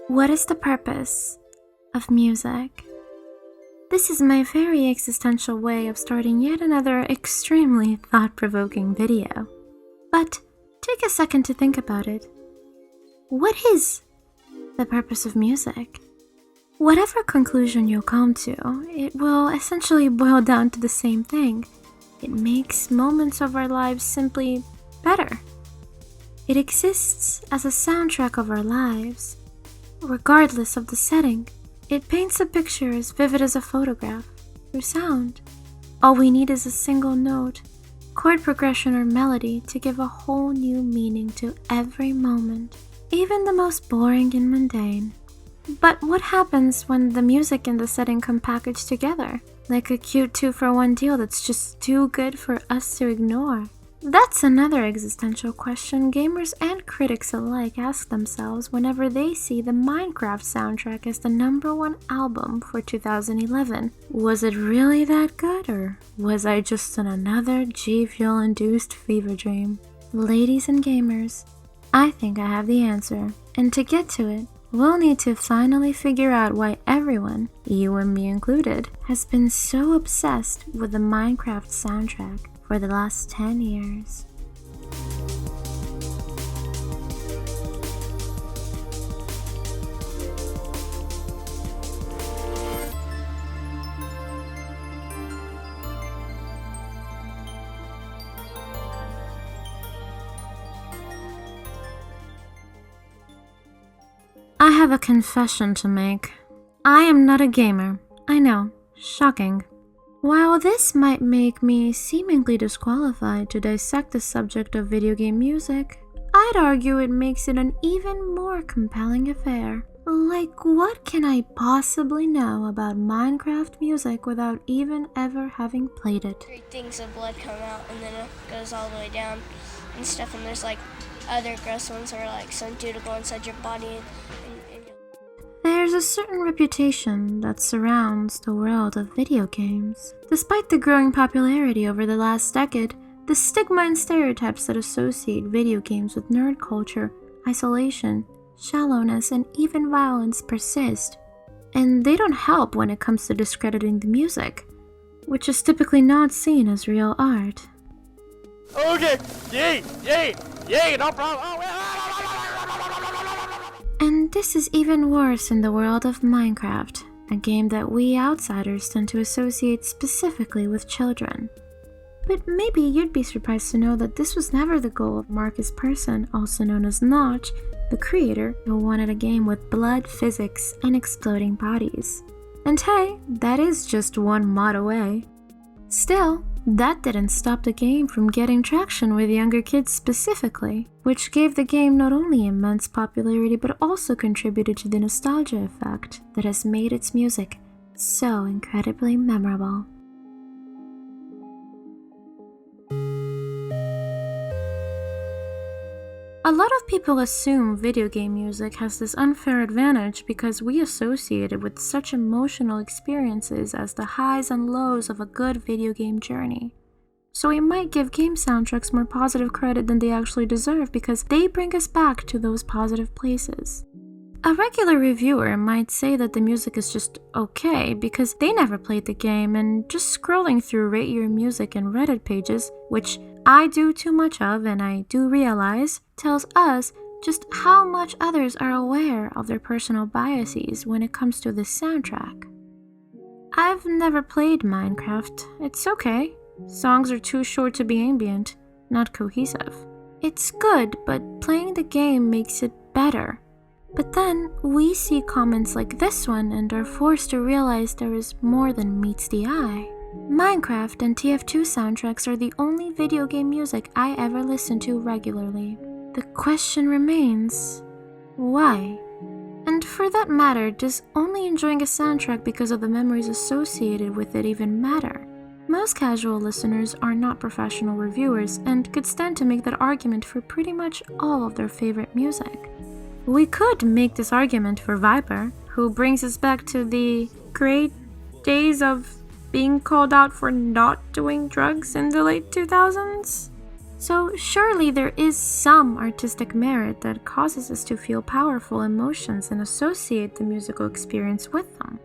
What is the purpose of music? This is my very existential way of starting yet another extremely thought-provoking video. But take a second to think about it. What is the purpose of music? Whatever conclusion you'll come to, it will essentially boil down to the same thing. It makes moments of our lives simply better. It exists as a soundtrack of our lives, regardless of the setting. It paints a picture as vivid as a photograph through sound. All we need is a single note, chord progression, or melody to give a whole new meaning to every moment, even the most boring and mundane. But what happens when the music and the setting come packaged together, like a cute 2-for-1 deal that's just too good for us to ignore? That's another existential question gamers and critics alike ask themselves whenever they see the Minecraft soundtrack as the #1 album for 2011. Was it really that good, or was I just in another G Fuel-induced fever dream? Ladies and gamers, I think I have the answer, and to get to it, we'll need to finally figure out why everyone, you and me included, has been so obsessed with the Minecraft soundtrack for the last 10 years. I have a confession to make. I am not a gamer. I know, shocking. While this might make me seemingly disqualified to dissect the subject of video game music, I'd argue it makes it an even more compelling affair. Like, what can I possibly know about Minecraft music without even ever having played it? 3 things of blood come out and then it goes all the way down and stuff, and there's like other gross ones that are like some dude to go inside your body and There's a certain reputation that surrounds the world of video games. Despite the growing popularity over the last decade, the stigma and stereotypes that associate video games with nerd culture, isolation, shallowness, and even violence persist. And they don't help when it comes to discrediting the music, which is typically not seen as real art. Okay, yay, no problem. And this is even worse in the world of Minecraft, a game that we outsiders tend to associate specifically with children. But maybe you'd be surprised to know that this was never the goal of Marcus Persson, also known as Notch, the creator who wanted a game with blood, physics, and exploding bodies. And hey, that is just one mod away. Still, that didn't stop the game from getting traction with younger kids specifically, which gave the game not only immense popularity but also contributed to the nostalgia effect that has made its music so incredibly memorable. A lot of people assume video game music has this unfair advantage because we associate it with such emotional experiences as the highs and lows of a good video game journey. So we might give game soundtracks more positive credit than they actually deserve because they bring us back to those positive places. A regular reviewer might say that the music is just okay because they never played the game, and just scrolling through Rate Your Music and Reddit pages, which I do too much of and I do realize, tells us just how much others are aware of their personal biases when it comes to this soundtrack. I've never played Minecraft. It's okay. Songs are too short to be ambient, not cohesive. It's good, but playing the game makes it better. But then we see comments like this one and are forced to realize there is more than meets the eye. Minecraft and TF2 soundtracks are the only video game music I ever listen to regularly. The question remains, why? And for that matter, does only enjoying a soundtrack because of the memories associated with it even matter? Most casual listeners are not professional reviewers and could stand to make that argument for pretty much all of their favorite music. We could make this argument for Viper, who brings us back to the great days of being called out for not doing drugs in the late 2000s. So surely there is some artistic merit that causes us to feel powerful emotions and associate the musical experience with them.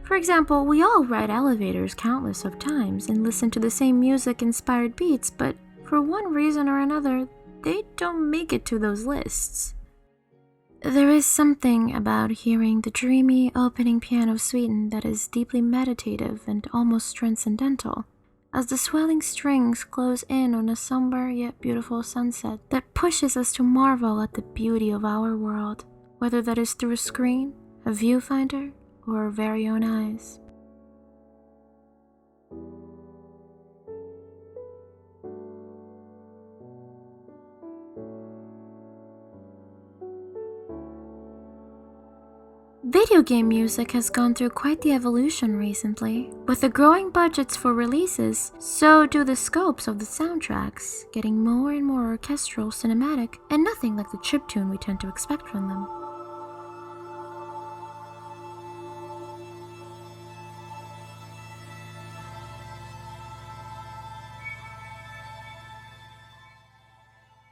For example, we all ride elevators countless of times and listen to the same music-inspired beats, but for one reason or another, they don't make it to those lists. There is something about hearing the dreamy opening piano suite that is deeply meditative and almost transcendental, as the swelling strings close in on a somber yet beautiful sunset that pushes us to marvel at the beauty of our world, whether that is through a screen, a viewfinder, or our very own eyes. Video game music has gone through quite the evolution recently. With the growing budgets for releases, so do the scopes of the soundtracks, getting more and more orchestral, cinematic, and nothing like the chiptune we tend to expect from them.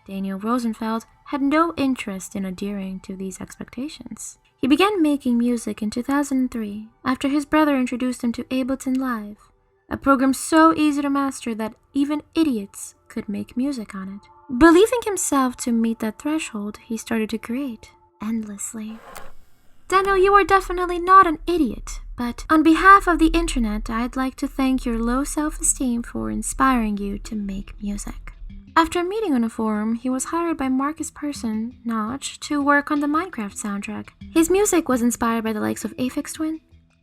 Daniel Rosenfeld had no interest in adhering to these expectations. He began making music in 2003 after his brother introduced him to Ableton Live, a program so easy to master that even idiots could make music on it. Believing himself to meet that threshold, he started to create endlessly. Daniel, you are definitely not an idiot, but on behalf of the internet, I'd like to thank your low self-esteem for inspiring you to make music. After meeting on a forum, he was hired by Marcus Persson, Notch, to work on the Minecraft soundtrack. His music was inspired by the likes of Aphex Twin,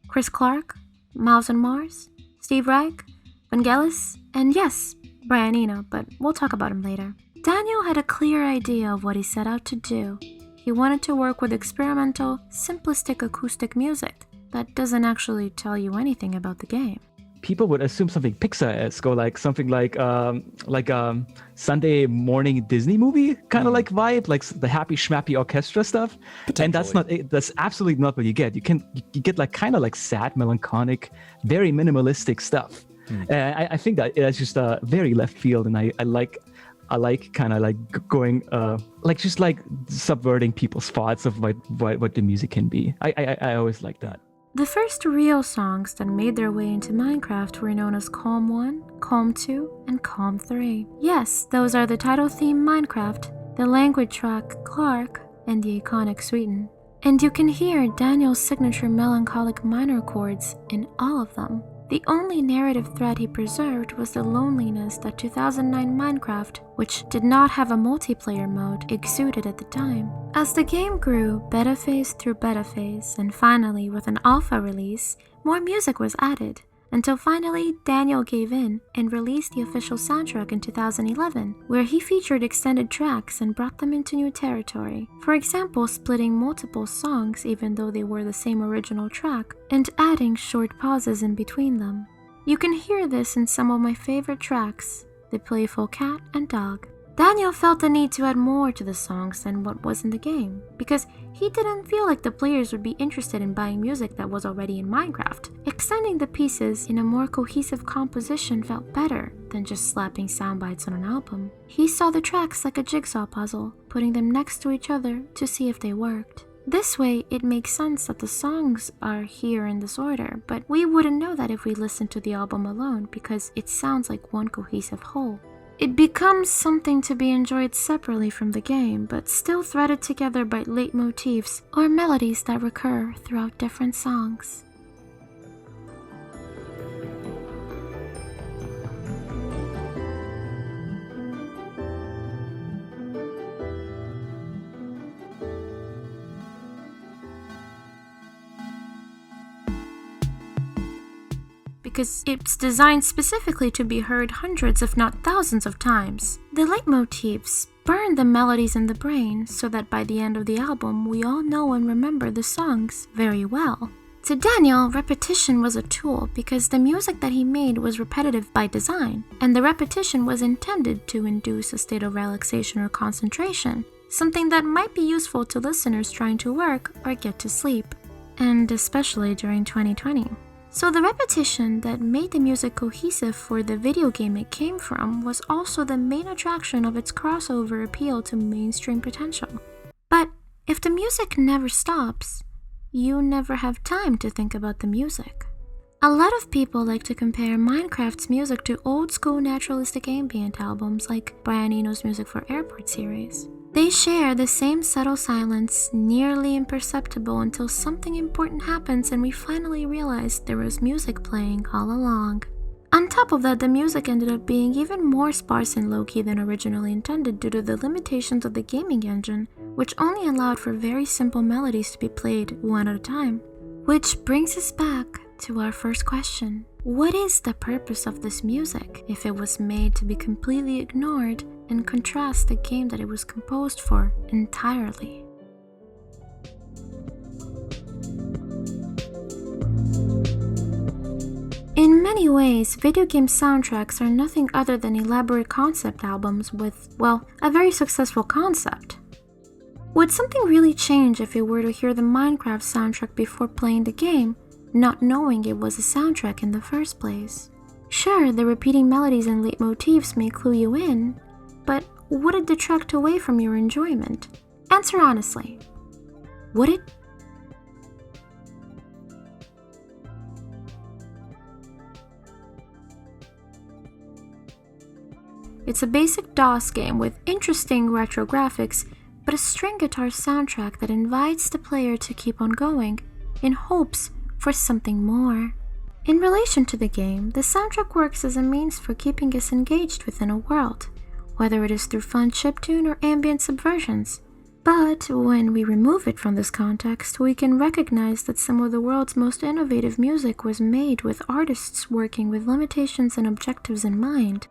Chris Clark, Miles on Mars, Steve Reich, Vangelis, and yes, Brian Eno, but we'll talk about him later. Daniel had a clear idea of what he set out to do. He wanted to work with experimental, simplistic acoustic music that doesn't actually tell you anything about the game. People would assume something Pixar-esque or like something like Sunday morning Disney movie kind of like vibe, like the happy schmappy orchestra stuff. And that's absolutely not what you get. You get like kind of like sad, melancholic, very minimalistic stuff. I think that it's just very left field, and I like kind of like going like just like subverting people's thoughts of what the music can be. I always like that. The first real songs that made their way into Minecraft were known as Calm 1, Calm 2, and Calm 3. Yes, those are the title theme Minecraft, the language track Clark, and the iconic Sweeten. And you can hear Daniel's signature melancholic minor chords in all of them. The only narrative thread he preserved was the loneliness that 2009 Minecraft, which did not have a multiplayer mode, exuded at the time. As the game grew, beta phase through beta phase, and finally with an alpha release, more music was added, until finally Daniel gave in and released the official soundtrack in 2011, where he featured extended tracks and brought them into new territory. For example, splitting multiple songs even though they were the same original track, and adding short pauses in between them. You can hear this in some of my favorite tracks, The Playful Cat and Dog. Daniel felt the need to add more to the songs than what was in the game, because he didn't feel like the players would be interested in buying music that was already in Minecraft. Extending the pieces in a more cohesive composition felt better than just slapping soundbites on an album. He saw the tracks like a jigsaw puzzle, putting them next to each other to see if they worked. This way, it makes sense that the songs are here in this order, but we wouldn't know that if we listened to the album alone, because it sounds like one cohesive whole. It becomes something to be enjoyed separately from the game, but still threaded together by leitmotifs or melodies that recur throughout different songs. Because it's designed specifically to be heard hundreds if not thousands of times. The leitmotifs burn the melodies in the brain so that by the end of the album we all know and remember the songs very well. To Daniel, repetition was a tool because the music that he made was repetitive by design, and the repetition was intended to induce a state of relaxation or concentration, something that might be useful to listeners trying to work or get to sleep, and especially during 2020. So the repetition that made the music cohesive for the video game it came from was also the main attraction of its crossover appeal to mainstream potential. But if the music never stops, you never have time to think about the music. A lot of people like to compare Minecraft's music to old-school naturalistic ambient albums like Brian Eno's Music for Airport series. They share the same subtle silence, nearly imperceptible until something important happens and we finally realize there was music playing all along. On top of that, the music ended up being even more sparse and low-key than originally intended due to the limitations of the gaming engine, which only allowed for very simple melodies to be played one at a time. Which brings us back to our first question. What is the purpose of this music if it was made to be completely ignored and contrast the game that it was composed for entirely? In many ways, video game soundtracks are nothing other than elaborate concept albums with, well, a very successful concept. Would something really change if you were to hear the Minecraft soundtrack before playing the game, not knowing it was a soundtrack in the first place? Sure, the repeating melodies and leitmotifs may clue you in, but would it detract away from your enjoyment? Answer honestly. Would it? It's a basic DOS game with interesting retro graphics, but a string guitar soundtrack that invites the player to keep on going, in hopes for something more. In relation to the game, the soundtrack works as a means for keeping us engaged within a world, whether it is through fun chiptune or ambient subversions. But when we remove it from this context, we can recognize that some of the world's most innovative music was made with artists working with limitations and objectives in mind.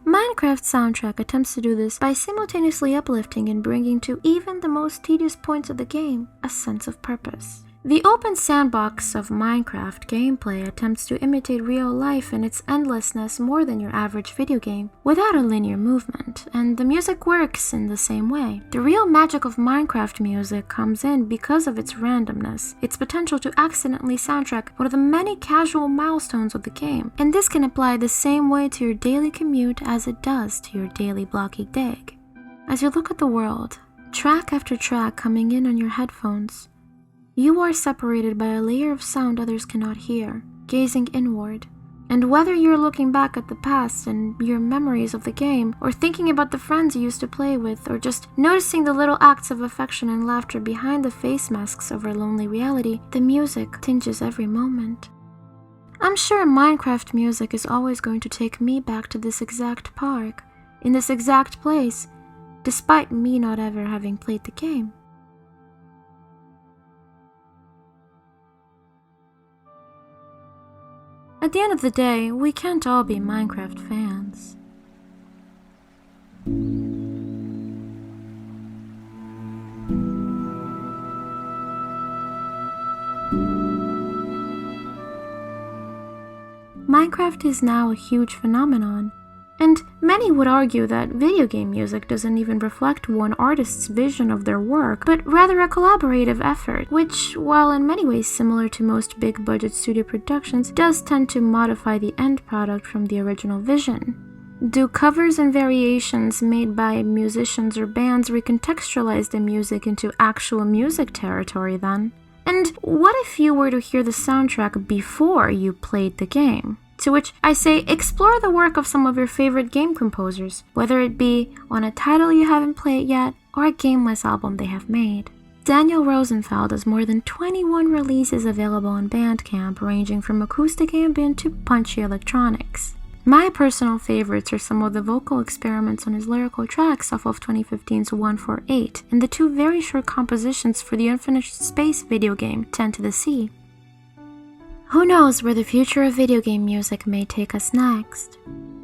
Minecraft's soundtrack attempts to do this by simultaneously uplifting and bringing to even the most tedious points of the game a sense of purpose. The open sandbox of Minecraft gameplay attempts to imitate real life in its endlessness more than your average video game, without a linear movement, and the music works in the same way. The real magic of Minecraft music comes in because of its randomness, its potential to accidentally soundtrack one of the many casual milestones of the game, and this can apply the same way to your daily commute as it does to your daily blocky dig. As you look at the world, track after track coming in on your headphones, you are separated by a layer of sound others cannot hear, gazing inward. And whether you're looking back at the past and your memories of the game, or thinking about the friends you used to play with, or just noticing the little acts of affection and laughter behind the face masks of our lonely reality, the music tinges every moment. I'm sure Minecraft music is always going to take me back to this exact park, in this exact place, despite me not ever having played the game. At the end of the day, we can't all be Minecraft fans. Minecraft is now a huge phenomenon, and many would argue that video game music doesn't even reflect one artist's vision of their work, but rather a collaborative effort, which, while in many ways similar to most big-budget studio productions, does tend to modify the end product from the original vision. Do covers and variations made by musicians or bands recontextualize the music into actual music territory then? And what if you were to hear the soundtrack before you played the game? To which I say, explore the work of some of your favorite game composers, whether it be on a title you haven't played yet or a gameless album they have made. Daniel Rosenfeld has more than 21 releases available on Bandcamp, ranging from acoustic ambient to punchy electronics. My personal favorites are some of the vocal experiments on his lyrical tracks off of 2015's 148, and the two very short compositions for the unfinished space video game 10 to the Sea. Who knows where the future of video game music may take us next?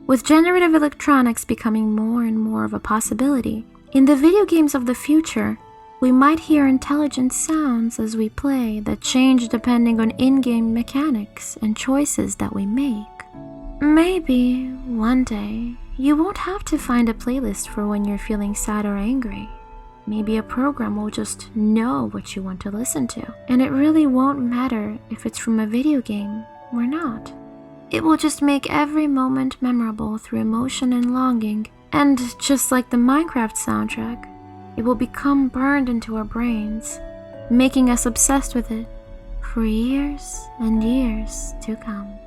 With generative electronics becoming more and more of a possibility, in the video games of the future, we might hear intelligent sounds as we play that change depending on in-game mechanics and choices that we make. Maybe, one day, you won't have to find a playlist for when you're feeling sad or angry. Maybe a program will just know what you want to listen to, and it really won't matter if it's from a video game or not. It will just make every moment memorable through emotion and longing, and just like the Minecraft soundtrack, it will become burned into our brains, making us obsessed with it for years and years to come.